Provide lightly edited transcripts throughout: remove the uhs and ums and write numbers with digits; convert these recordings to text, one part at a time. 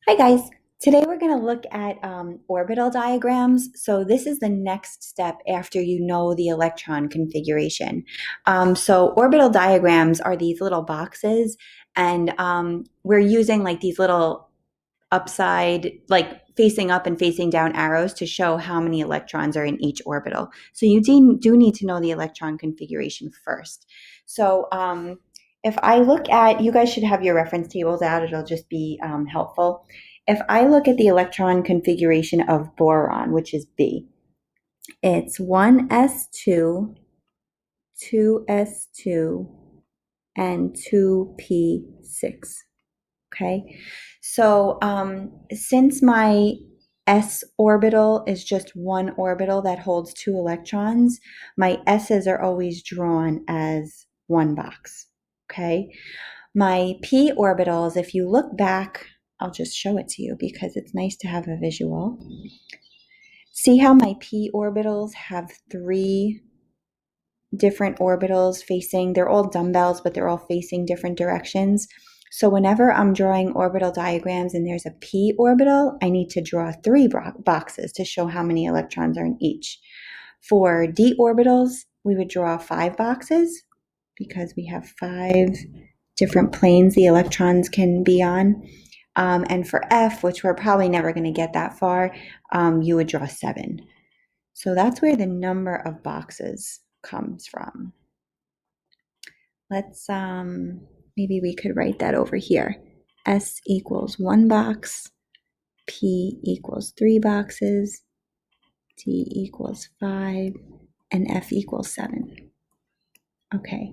Hi guys, today we're going to look at orbital diagrams. So this is the next step after you know the electron configuration. So orbital diagrams are these little boxes, and we're using like these little upside, like facing up and facing down arrows to show how many electrons are in each orbital. So you do need to know the electron configuration first. So if I look at, you guys should have your reference tables out, it'll just be helpful. If I look at the electron configuration of boron, which is B, it's 1s2, 2s2, and 2p6. Okay, so since my s orbital is just one orbital that holds two electrons, my s's are always drawn as one box. Okay, my p orbitals, if you look back, I'll just show it to you because it's nice to have a visual. See how my p orbitals have three different orbitals facing, they're all dumbbells, but they're all facing different directions. So whenever I'm drawing orbital diagrams and there's a p orbital, I need to draw three boxes to show how many electrons are in each. For d orbitals, we would draw 5 boxes because we have 5 different planes the electrons can be on. And for F, which we're probably never going to get that far, you would draw 7. So that's where the number of boxes comes from. Let's maybe we could write that over here. S equals 1 box, P equals 3 boxes, T equals 5, and F equals 7. Okay.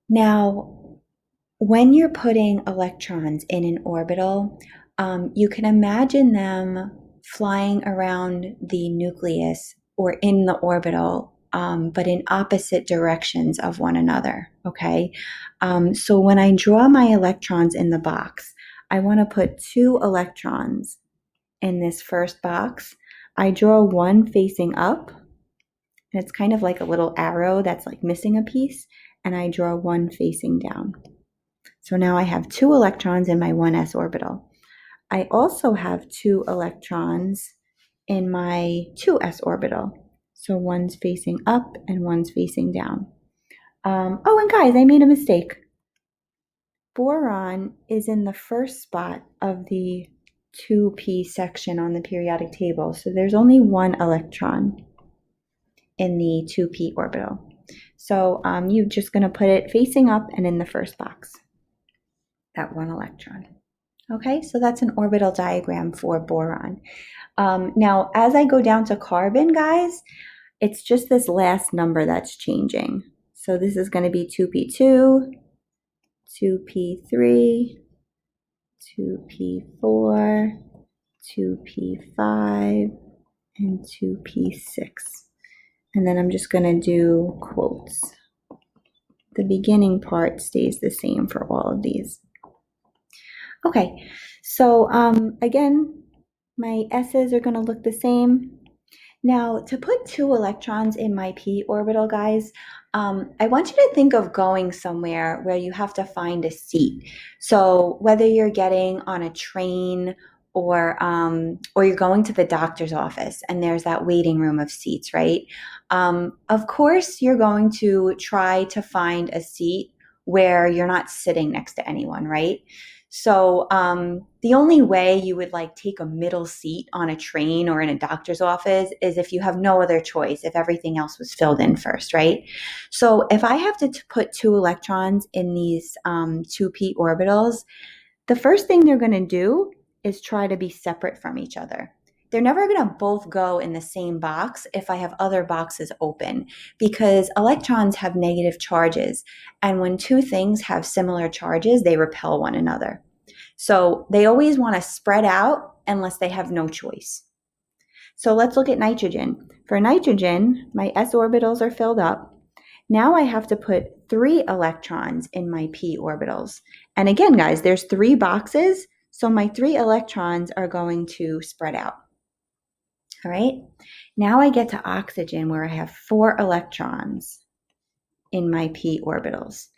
Now, when you're putting electrons in an orbital, you can imagine them flying around the nucleus or in the orbital, but in opposite directions of one another, okay? So when I draw my electrons in the box, I want to put 2 electrons in this first box. I draw one facing up, and it's kind of like a little arrow that's like missing a piece, and I draw one facing down. So now I have 2 electrons in my 1s orbital. I also have 2 electrons in my 2s orbital. So one's facing up and one's facing down. Oh, and guys, I made a mistake. Boron is in the first spot of the 2p section on the periodic table. So there's only 1 electron in the 2p orbital. So you're just going to put it facing up and in the first box, that 1 electron. Okay, so that's an orbital diagram for boron. Now, as I go down to carbon, guys, it's just this last number that's changing. So this is going to be 2p2, 2p3, 2p4, 2p5, and 2p6. And then I'm just going to do quotes. The beginning part stays the same for all of these. Okay, so again, my S's are going to look the same. Now, to put 2 electrons in my p orbital, guys, I want you to think of going somewhere where you have to find a seat. So whether you're getting on a train or you're going to the doctor's office and there's that waiting room of seats, right? Of course, you're going to try to find a seat where you're not sitting next to anyone, right? So the only way you would like take a middle seat on a train or in a doctor's office is if you have no other choice, if everything else was filled in first, right? So if I have to put 2 electrons in these 2p orbitals, the first thing they're going to do is try to be separate from each other. They're never going to both go in the same box if I have other boxes open, because electrons have negative charges. And when 2 things have similar charges, they repel one another. So they always want to spread out unless they have no choice. So let's look at nitrogen. For nitrogen, my s orbitals are filled up. Now I have to put 3 electrons in my p orbitals. And again, guys, there's 3 boxes, so my 3 electrons are going to spread out. All right, now I get to oxygen where I have 4 electrons in my p orbitals.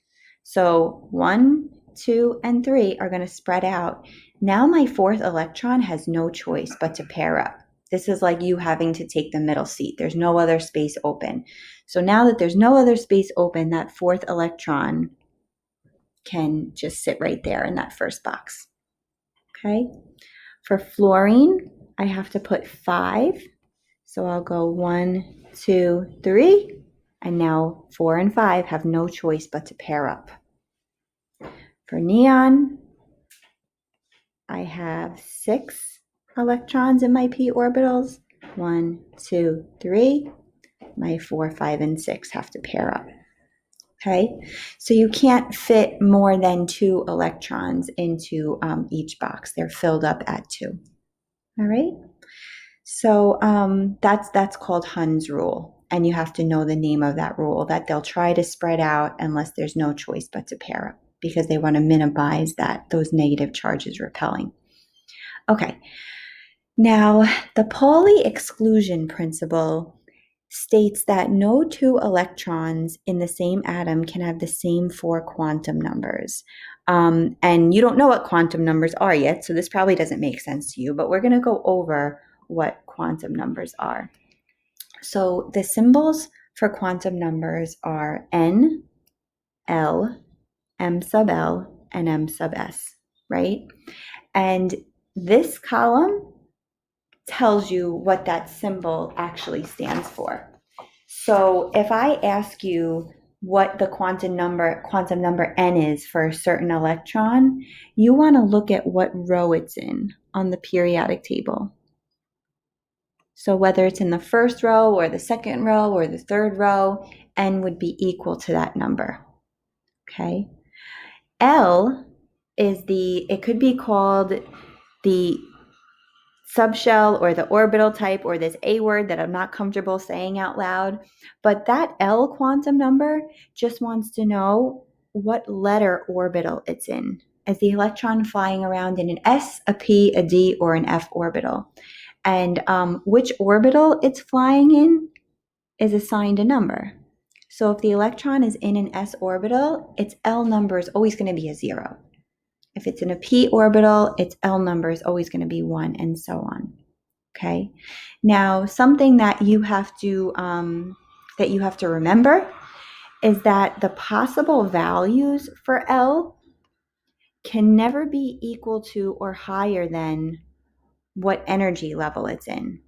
So 1, 2, and 3 are going to spread out. Now my fourth electron has no choice but to pair up. This is like you having to take the middle seat. There's no other space open. So now that there's no other space open, that fourth electron can just sit right there in that first box. Okay? For fluorine, I have to put 5. So I'll go 1, 2, 3. And now 4 and 5 have no choice but to pair up. For neon, I have 6 electrons in my p orbitals. 1, 2, 3. My 4, 5, and 6 have to pair up. Okay, so you can't fit more than 2 electrons into each box. They're filled up at 2. All right, so that's called Hund's rule, and you have to know the name of that rule, that they'll try to spread out unless there's no choice but to pair up, because they want to minimize those negative charges repelling. Okay, now the Pauli exclusion principle states that no 2 electrons in the same atom can have the same 4 quantum numbers. And you don't know what quantum numbers are yet, so this probably doesn't make sense to you, but we're going to go over what quantum numbers are. So the symbols for quantum numbers are N, L, M sub L, and M sub S, right? And this column tells you what that symbol actually stands for. So if I ask you what the quantum number n is for a certain electron, you want to look at what row it's in on the periodic table. So whether it's in the first row or the second row or the third row, n would be equal to that number. Okay? L is it could be called the subshell or the orbital type, or this A word that I'm not comfortable saying out loud. But that L quantum number just wants to know what letter orbital it's in. Is the electron flying around in an S, a P, a D, or an F orbital? And which orbital it's flying in is assigned a number. So if the electron is in an S orbital, its L number is always going to be a 0. If it's in a p orbital, its L number is always going to be 1, and so on. Okay. Now, something that you have to remember is that the possible values for L can never be equal to or higher than what energy level it's in.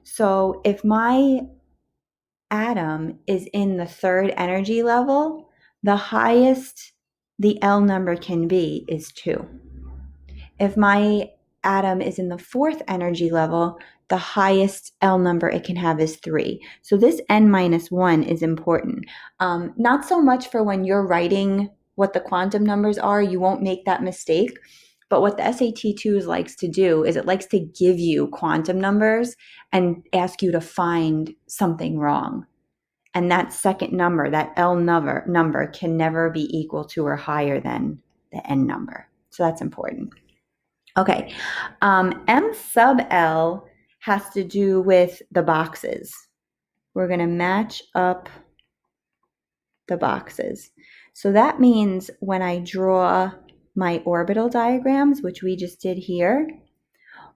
So if my atom is in the 3rd energy level, the highest the L number can be is 2. If my atom is in the 4th energy level, the highest L number it can have is 3. So this n-1 is important. Not so much for when you're writing what the quantum numbers are, you won't make that mistake. But what the SAT-2 likes to do is it likes to give you quantum numbers and ask you to find something wrong. And that second number, that L number can never be equal to or higher than the N number. So that's important. Okay, M sub L has to do with the boxes. We're going to match up the boxes. So that means when I draw my orbital diagrams, which we just did here,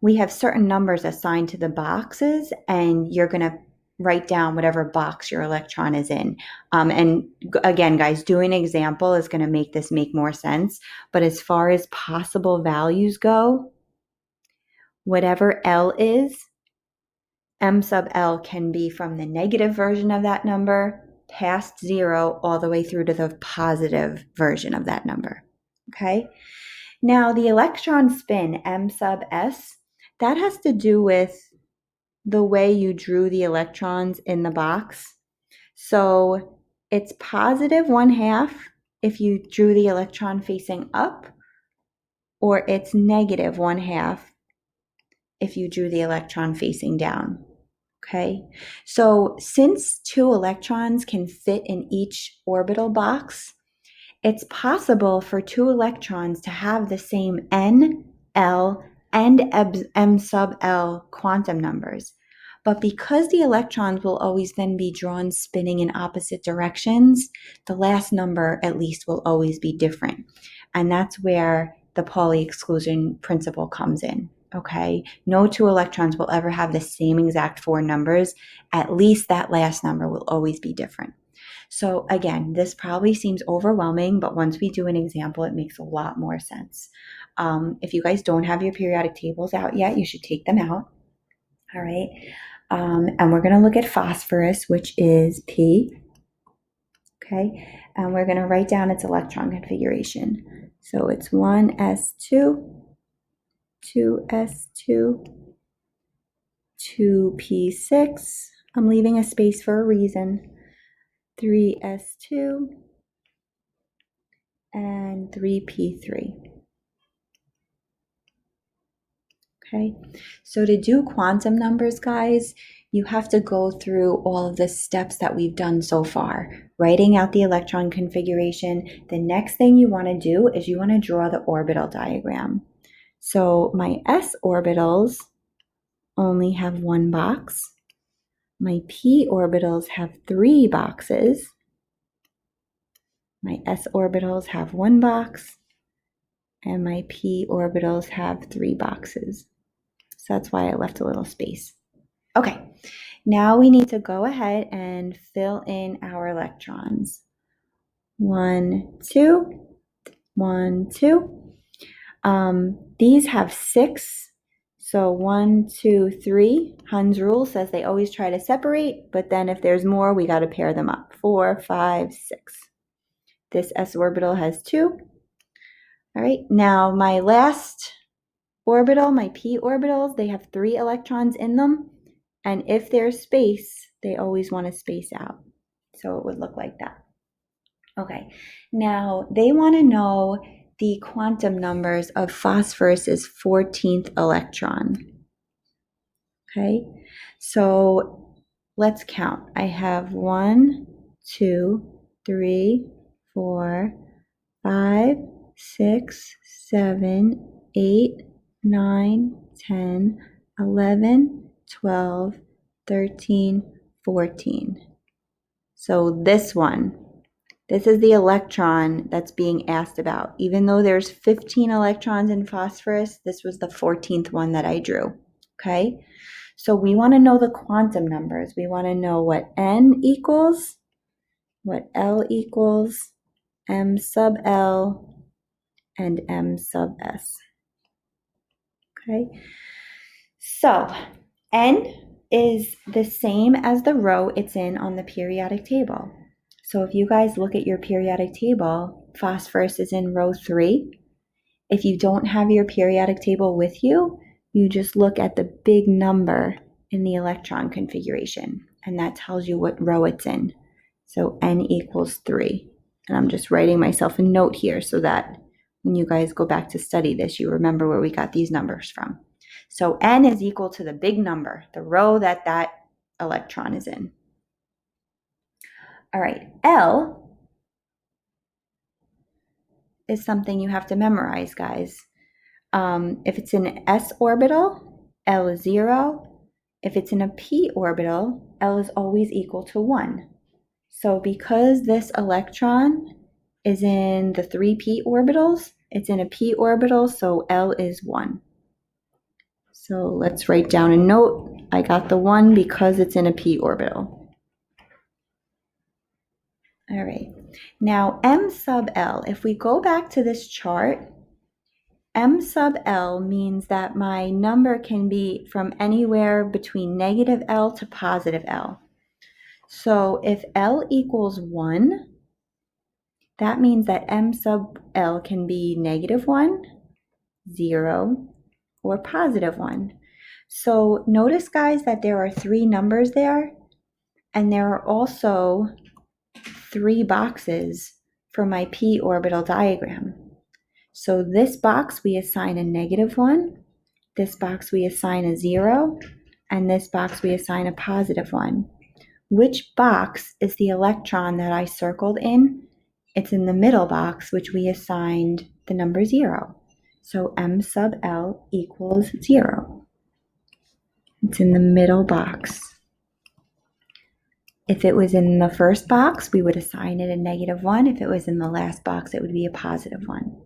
we have certain numbers assigned to the boxes, and you're going to write down whatever box your electron is in. And again, guys, doing an example is going to make this make more sense. But as far as possible values go, whatever L is, M sub L can be from the negative version of that number past 0 all the way through to the positive version of that number. Okay? Now, the electron spin, M sub S, that has to do with the way you drew the electrons in the box. So it's positive 1/2 if you drew the electron facing up, or it's negative 1/2 if you drew the electron facing down. Okay, so since 2 electrons can fit in each orbital box, it's possible for 2 electrons to have the same N, L, and M sub L quantum numbers. But because the electrons will always then be drawn spinning in opposite directions, the last number at least will always be different. And that's where the Pauli exclusion principle comes in. Okay, no two electrons will ever have the same exact four numbers. At least that last number will always be different. So again, this probably seems overwhelming, but once we do an example, it makes a lot more sense. If you guys don't have your periodic tables out yet, you should take them out. All right. And we're going to look at phosphorus, which is P. Okay. And we're going to write down its electron configuration. So it's 1s2, 2s2, 2p6. I'm leaving a space for a reason. 3s2, and 3p3. Okay, so to do quantum numbers, guys, you have to go through all of the steps that we've done so far, writing out the electron configuration. The next thing you want to do is you want to draw the orbital diagram. So my s orbitals only have one box. My p orbitals have three boxes. My s orbitals have one box, and my p orbitals have three boxes. So that's why I left a little space. Okay, now we need to go ahead and fill in our electrons. 1, 2, 1, 2. These have 6. So 1, 2, 3. Hund's rule says they always try to separate, but then if there's more, we got to pair them up. 4, 5, 6. This s orbital has 2. All right, now my last orbital, my p orbitals, they have 3 electrons in them. And if there's space, they always want to space out. So it would look like that. Okay, now they want to know the quantum numbers of phosphorus's 14th electron. Okay, so let's count. I have 1, 2, 3, 4, 5, 6, 7, 8, 9, 10, 11, 12, 13, 14. So this one, this is the electron that's being asked about. Even though there's 15 electrons in phosphorus, this was the 14th one that I drew. Okay, so we want to know the quantum numbers. We want to know what N equals, what L equals, M sub L, and M sub S. Okay, so N is the same as the row it's in on the periodic table. So if you guys look at your periodic table, phosphorus is in row 3. If you don't have your periodic table with you, you just look at the big number in the electron configuration, and that tells you what row it's in. So N equals 3. And I'm just writing myself a note here so that when you guys go back to study this, you remember where we got these numbers from. So N is equal to the big number, the row that that electron is in. All right, L is something you have to memorize, guys. If it's in an s orbital, L is 0. If it's in a p orbital, L is always equal to 1. So because this electron is in the 3p orbitals, it's in a p orbital, so L is 1. So let's write down a note. I got the 1 because it's in a p orbital. All right, now M sub L, if we go back to this chart, M sub L means that my number can be from anywhere between negative L to positive L. So if L equals 1, that means that M sub L can be negative 1, 0, or positive 1. So notice, guys, that there are 3 numbers there, and there are also 3 boxes for my p orbital diagram. So this box we assign a negative 1, this box we assign a 0, and this box we assign a positive 1. Which box is the electron that I circled in? It's in the middle box, which we assigned the number 0. So M sub L equals 0. It's in the middle box. If it was in the first box, we would assign it a negative 1. If it was in the last box, it would be a positive 1.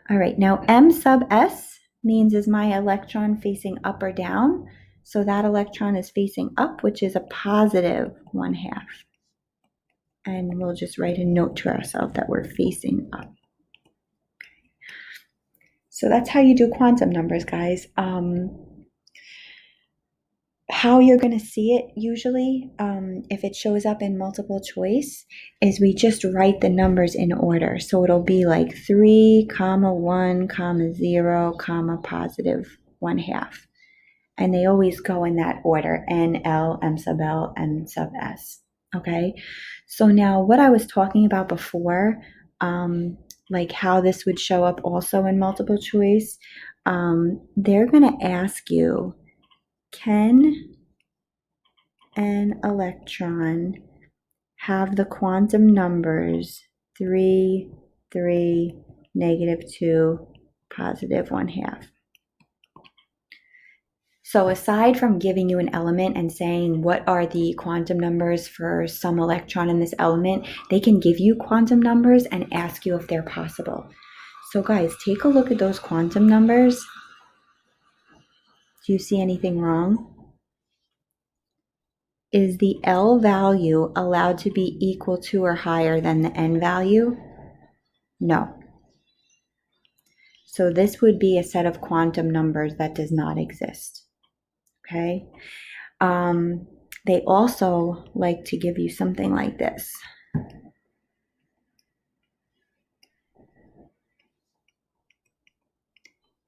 All right, now M sub S means is my electron facing up or down? So that electron is facing up, which is a positive 1/2. And we'll just write a note to ourselves that we're facing up. So that's how you do quantum numbers, guys. How you're going to see it usually, if it shows up in multiple choice, is we just write the numbers in order. So it'll be like 3, 1, 0, positive 1/2. And they always go in that order, N, L, M sub L, M sub S. Okay, so now what I was talking about before, like how this would show up also in multiple choice, they're going to ask you, can an electron have the quantum numbers 3, 3, -2, positive 1/2? So aside from giving you an element and saying what are the quantum numbers for some electron in this element, they can give you quantum numbers and ask you if they're possible. So guys, take a look at those quantum numbers. Do you see anything wrong? Is the L value allowed to be equal to or higher than the N value? No. So this would be a set of quantum numbers that does not exist. Okay? They also like to give you something like this.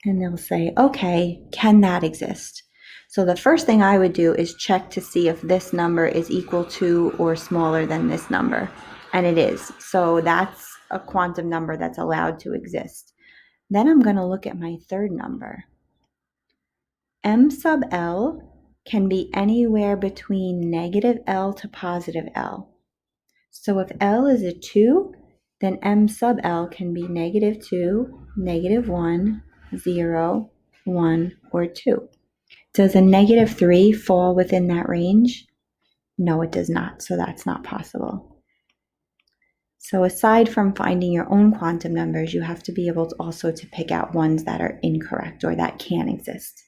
And they'll say, okay, can that exist? So the first thing I would do is check to see if this number is equal to or smaller than this number. And it is. So that's a quantum number that's allowed to exist. Then I'm going to look at my third number. M sub L can be anywhere between -L to positive L. So if L is a 2, then M sub L can be -2, -1, 0, 1, or 2. Does a -3 fall within that range? No, it does not, so that's not possible. So aside from finding your own quantum numbers, you have to be able to also to pick out ones that are incorrect or that can't exist.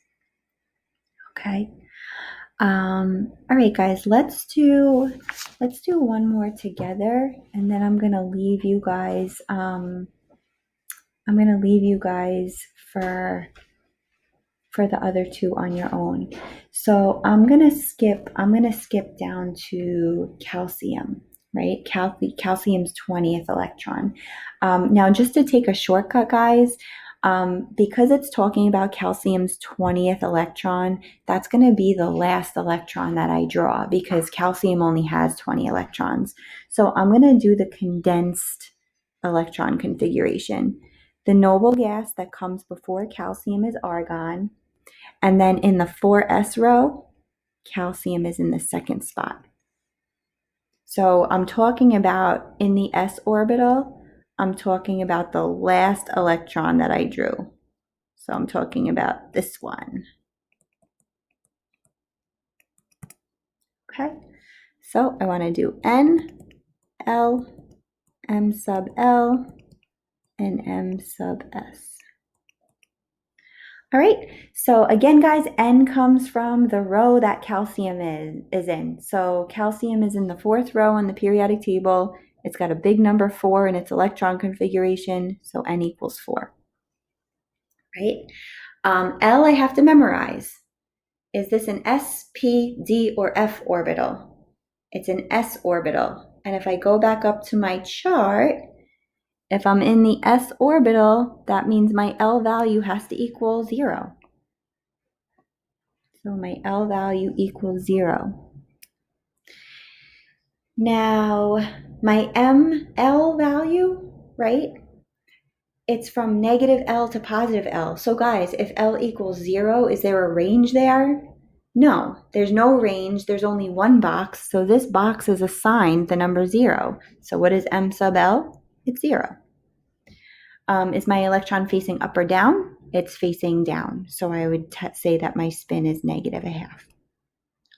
Okay. All right, guys, let's do one more together, and then I'm gonna leave you guys. For the other two on your own. So I'm gonna skip down to calcium, right? Calcium's 20th electron. Now, just to take a shortcut, guys, because it's talking about calcium's 20th electron, that's going to be the last electron that I draw because calcium only has 20 electrons. So I'm going to do the condensed electron configuration. The noble gas that comes before calcium is argon. And then in the 4s row, calcium is in the second spot. So I'm talking about in the s orbital, I'm talking about the last electron that I drew. So I'm talking about this one. Okay, so I want to do N, L, M sub L, and M sub S. All right, so again, guys, N comes from the row that calcium is in. So calcium is in the 4th row in the periodic table. It's got a big number 4 in its electron configuration, so N equals 4. Right? L I have to memorize. Is this an S, P, D, or F orbital? It's an S orbital. And if I go back up to my chart, if I'm in the s orbital, that means my L value has to equal 0. So my L value equals 0. Now, my ML value, right? It's from -L to positive L. So guys, if L equals 0, is there a range there? No, there's no range. There's only one box. So this box is assigned the number 0. So what is M sub L? It's 0. Is my electron facing up or down? It's facing down. So I would say that my spin is -1/2.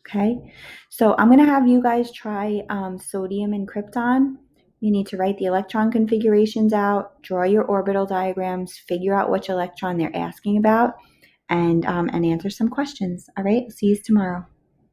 Okay, so I'm going to have you guys try sodium and krypton. You need to write the electron configurations out, draw your orbital diagrams, figure out which electron they're asking about, and answer some questions. All right, see you tomorrow.